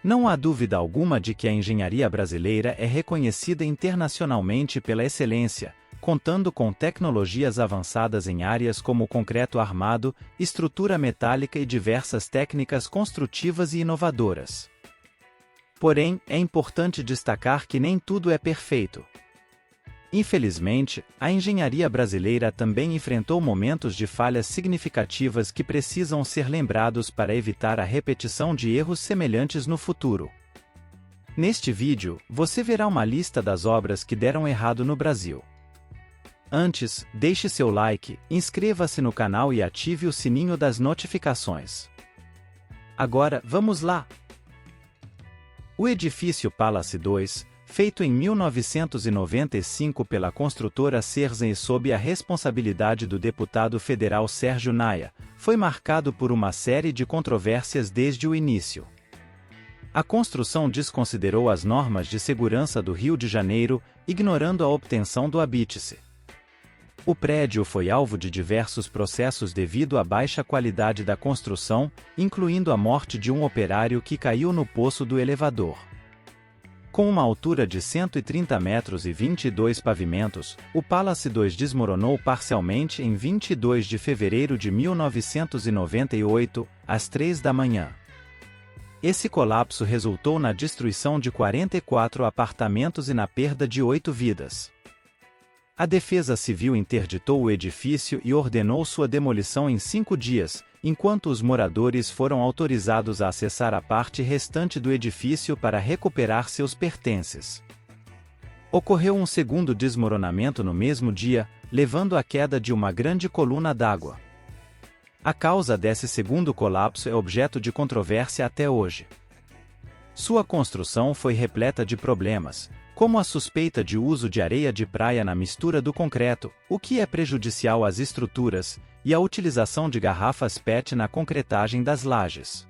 Não há dúvida alguma de que a engenharia brasileira é reconhecida internacionalmente pela excelência, contando com tecnologias avançadas em áreas como concreto armado, estrutura metálica e diversas técnicas construtivas e inovadoras. Porém, é importante destacar que nem tudo é perfeito. Infelizmente, a engenharia brasileira também enfrentou momentos de falhas significativas que precisam ser lembrados para evitar a repetição de erros semelhantes no futuro. Neste vídeo, você verá uma lista das obras que deram errado no Brasil. Antes, deixe seu like, inscreva-se no canal e ative o sininho das notificações. Agora, vamos lá! O edifício Palace 2, feito em 1995 pela construtora Cerzan e sob a responsabilidade do deputado federal Sérgio Naia, foi marcado por uma série de controvérsias desde o início. A construção desconsiderou as normas de segurança do Rio de Janeiro, ignorando a obtenção do habite-se. O prédio foi alvo de diversos processos devido à baixa qualidade da construção, incluindo a morte de um operário que caiu no poço do elevador. Com uma altura de 130 metros e 22 pavimentos, o Palace 2 desmoronou parcialmente em 22 de fevereiro de 1998, às 3 da manhã. Esse colapso resultou na destruição de 44 apartamentos e na perda de 8 vidas. A Defesa Civil interditou o edifício e ordenou sua demolição em 5 dias, enquanto os moradores foram autorizados a acessar a parte restante do edifício para recuperar seus pertences. Ocorreu um segundo desmoronamento no mesmo dia, levando à queda de uma grande coluna d'água. A causa desse segundo colapso é objeto de controvérsia até hoje. Sua construção foi repleta de problemas, como a suspeita de uso de areia de praia na mistura do concreto, o que é prejudicial às estruturas, e a utilização de garrafas PET na concretagem das lajes.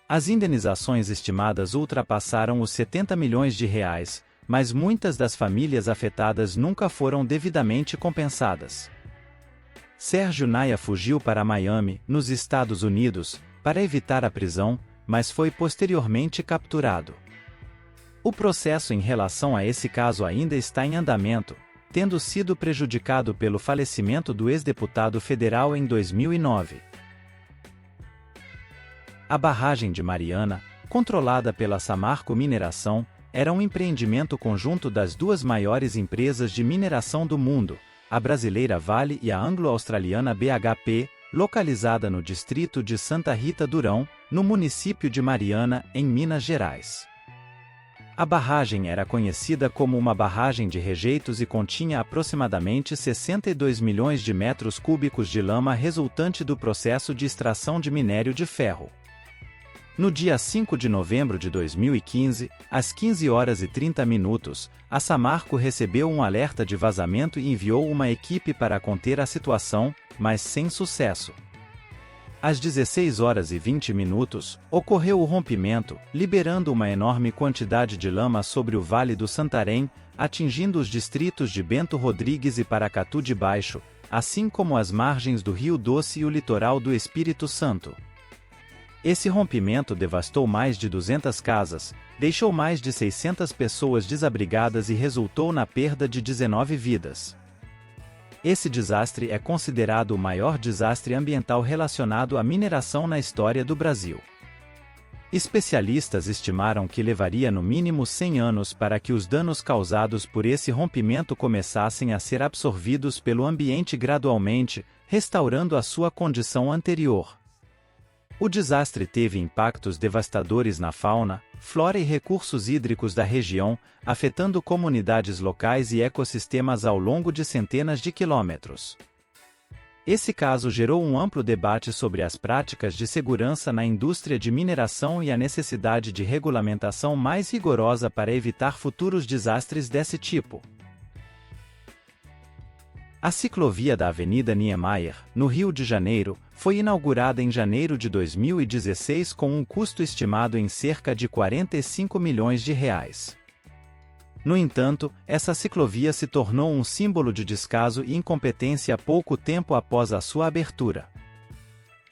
As indenizações estimadas ultrapassaram os 70 milhões de reais, mas muitas das famílias afetadas nunca foram devidamente compensadas. Sérgio Naia fugiu para Miami, nos Estados Unidos, para evitar a prisão, mas foi posteriormente capturado. O processo em relação a esse caso ainda está em andamento, tendo sido prejudicado pelo falecimento do ex-deputado federal em 2009. A barragem de Mariana, controlada pela Samarco Mineração, era um empreendimento conjunto das duas maiores empresas de mineração do mundo, a brasileira Vale e a anglo-australiana BHP, localizada no distrito de Santa Rita Durão, no município de Mariana, em Minas Gerais. A barragem era conhecida como uma barragem de rejeitos e continha aproximadamente 62 milhões de metros cúbicos de lama resultante do processo de extração de minério de ferro. No dia 5 de novembro de 2015, às 15 horas e 30 minutos, a Samarco recebeu um alerta de vazamento e enviou uma equipe para conter a situação, mas sem sucesso. Às 16 horas e 20 minutos, ocorreu o rompimento, liberando uma enorme quantidade de lama sobre o Vale do Santarém, atingindo os distritos de Bento Rodrigues e Paracatu de Baixo, assim como as margens do Rio Doce e o litoral do Espírito Santo. Esse rompimento devastou mais de 200 casas, deixou mais de 600 pessoas desabrigadas e resultou na perda de 19 vidas. Esse desastre é considerado o maior desastre ambiental relacionado à mineração na história do Brasil. Especialistas estimaram que levaria no mínimo 100 anos para que os danos causados por esse rompimento começassem a ser absorvidos pelo ambiente gradualmente, restaurando a sua condição anterior. O desastre teve impactos devastadores na fauna, flora e recursos hídricos da região, afetando comunidades locais e ecossistemas ao longo de centenas de quilômetros. Esse caso gerou um amplo debate sobre as práticas de segurança na indústria de mineração e a necessidade de regulamentação mais rigorosa para evitar futuros desastres desse tipo. A ciclovia da Avenida Niemeyer, no Rio de Janeiro, foi inaugurada em janeiro de 2016 com um custo estimado em cerca de 45 milhões de reais. No entanto, essa ciclovia se tornou um símbolo de descaso e incompetência pouco tempo após a sua abertura.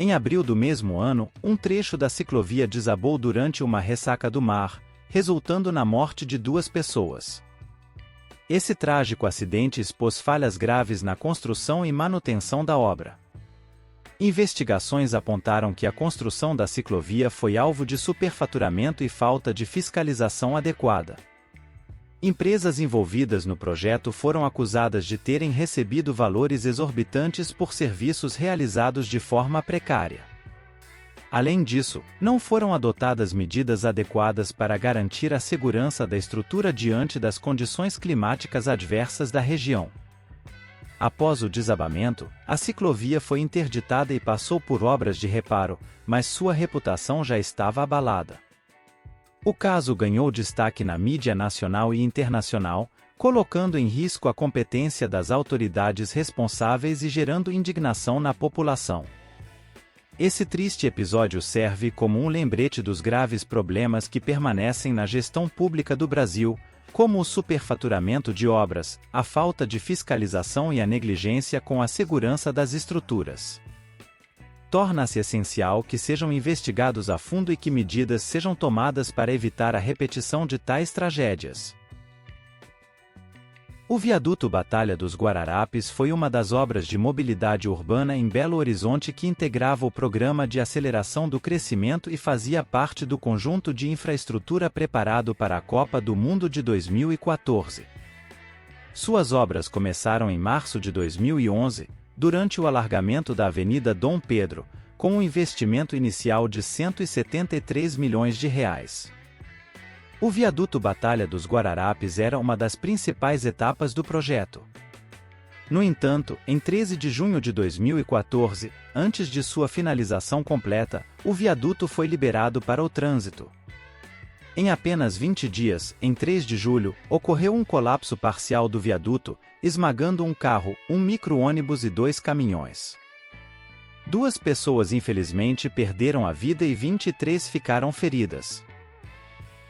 Em abril do mesmo ano, um trecho da ciclovia desabou durante uma ressaca do mar, resultando na morte de 2 pessoas. Esse trágico acidente expôs falhas graves na construção e manutenção da obra. Investigações apontaram que a construção da ciclovia foi alvo de superfaturamento e falta de fiscalização adequada. Empresas envolvidas no projeto foram acusadas de terem recebido valores exorbitantes por serviços realizados de forma precária. Além disso, não foram adotadas medidas adequadas para garantir a segurança da estrutura diante das condições climáticas adversas da região. Após o desabamento, a ciclovia foi interditada e passou por obras de reparo, mas sua reputação já estava abalada. O caso ganhou destaque na mídia nacional e internacional, colocando em risco a competência das autoridades responsáveis e gerando indignação na população. Esse triste episódio serve como um lembrete dos graves problemas que permanecem na gestão pública do Brasil, como o superfaturamento de obras, a falta de fiscalização e a negligência com a segurança das estruturas. Torna-se essencial que sejam investigados a fundo e que medidas sejam tomadas para evitar a repetição de tais tragédias. O viaduto Batalha dos Guararapes foi uma das obras de mobilidade urbana em Belo Horizonte que integrava o Programa de Aceleração do Crescimento e fazia parte do conjunto de infraestrutura preparado para a Copa do Mundo de 2014. Suas obras começaram em março de 2011, durante o alargamento da Avenida Dom Pedro, com um investimento inicial de R$ 173 milhões. O viaduto Batalha dos Guararapes era uma das principais etapas do projeto. No entanto, em 13 de junho de 2014, antes de sua finalização completa, o viaduto foi liberado para o trânsito. Em apenas 20 dias, em 3 de julho, ocorreu um colapso parcial do viaduto, esmagando um carro, um micro-ônibus e 2 caminhões. 2 pessoas infelizmente perderam a vida e 23 ficaram feridas.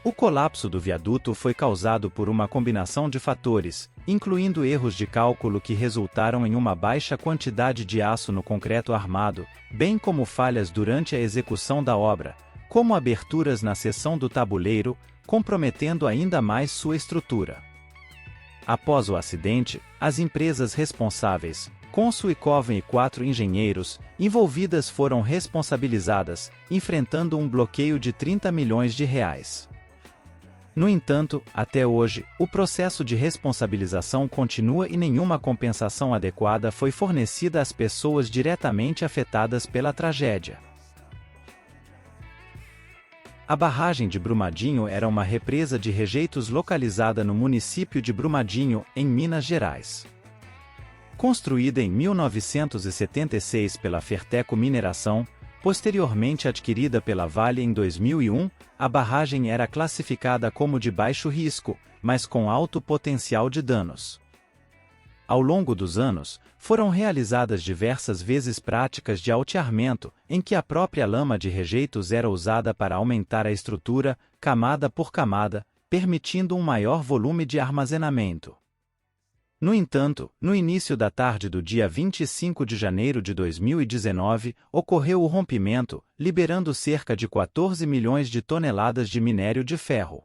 O colapso do viaduto foi causado por uma combinação de fatores, incluindo erros de cálculo que resultaram em uma baixa quantidade de aço no concreto armado, bem como falhas durante a execução da obra, como aberturas na seção do tabuleiro, comprometendo ainda mais sua estrutura. Após o acidente, as empresas responsáveis, Consul e Coven e 4 engenheiros, envolvidas foram responsabilizadas, enfrentando um bloqueio de R$ 30 milhões. No entanto, até hoje, o processo de responsabilização continua e nenhuma compensação adequada foi fornecida às pessoas diretamente afetadas pela tragédia. A barragem de Brumadinho era uma represa de rejeitos localizada no município de Brumadinho, em Minas Gerais. Construída em 1976 pela Ferteco Mineração, posteriormente adquirida pela Vale em 2001, a barragem era classificada como de baixo risco, mas com alto potencial de danos. Ao longo dos anos, foram realizadas diversas vezes práticas de alteamento, em que a própria lama de rejeitos era usada para aumentar a estrutura, camada por camada, permitindo um maior volume de armazenamento. No entanto, no início da tarde do dia 25 de janeiro de 2019, ocorreu o rompimento, liberando cerca de 14 milhões de toneladas de minério de ferro.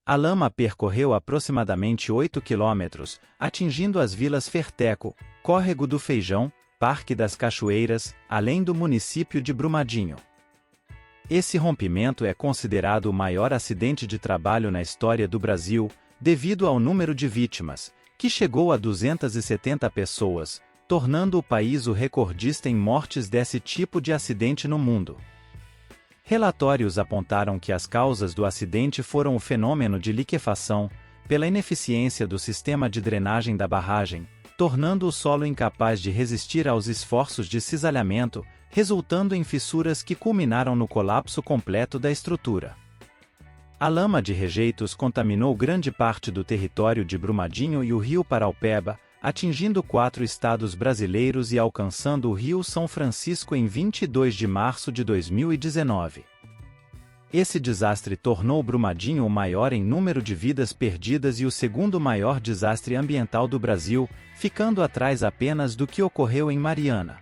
A lama percorreu aproximadamente 8 quilômetros, atingindo as vilas Ferteco, Córrego do Feijão, Parque das Cachoeiras, além do município de Brumadinho. Esse rompimento é considerado o maior acidente de trabalho na história do Brasil, devido ao número de vítimas, que chegou a 270 pessoas, tornando o país o recordista em mortes desse tipo de acidente no mundo. Relatórios apontaram que as causas do acidente foram o fenômeno de liquefação, pela ineficiência do sistema de drenagem da barragem, tornando o solo incapaz de resistir aos esforços de cisalhamento, resultando em fissuras que culminaram no colapso completo da estrutura. A lama de rejeitos contaminou grande parte do território de Brumadinho e o rio Paraupeba, atingindo 4 estados brasileiros e alcançando o Rio São Francisco em 22 de março de 2019. Esse desastre tornou Brumadinho o maior em número de vidas perdidas e o segundo maior desastre ambiental do Brasil, ficando atrás apenas do que ocorreu em Mariana.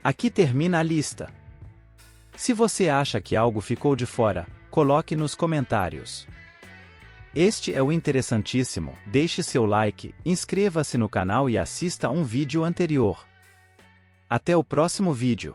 Aqui termina a lista. Se você acha que algo ficou de fora, coloque nos comentários. Este é o Interessantíssimo. Deixe seu like, inscreva-se no canal e assista um vídeo anterior. Até o próximo vídeo.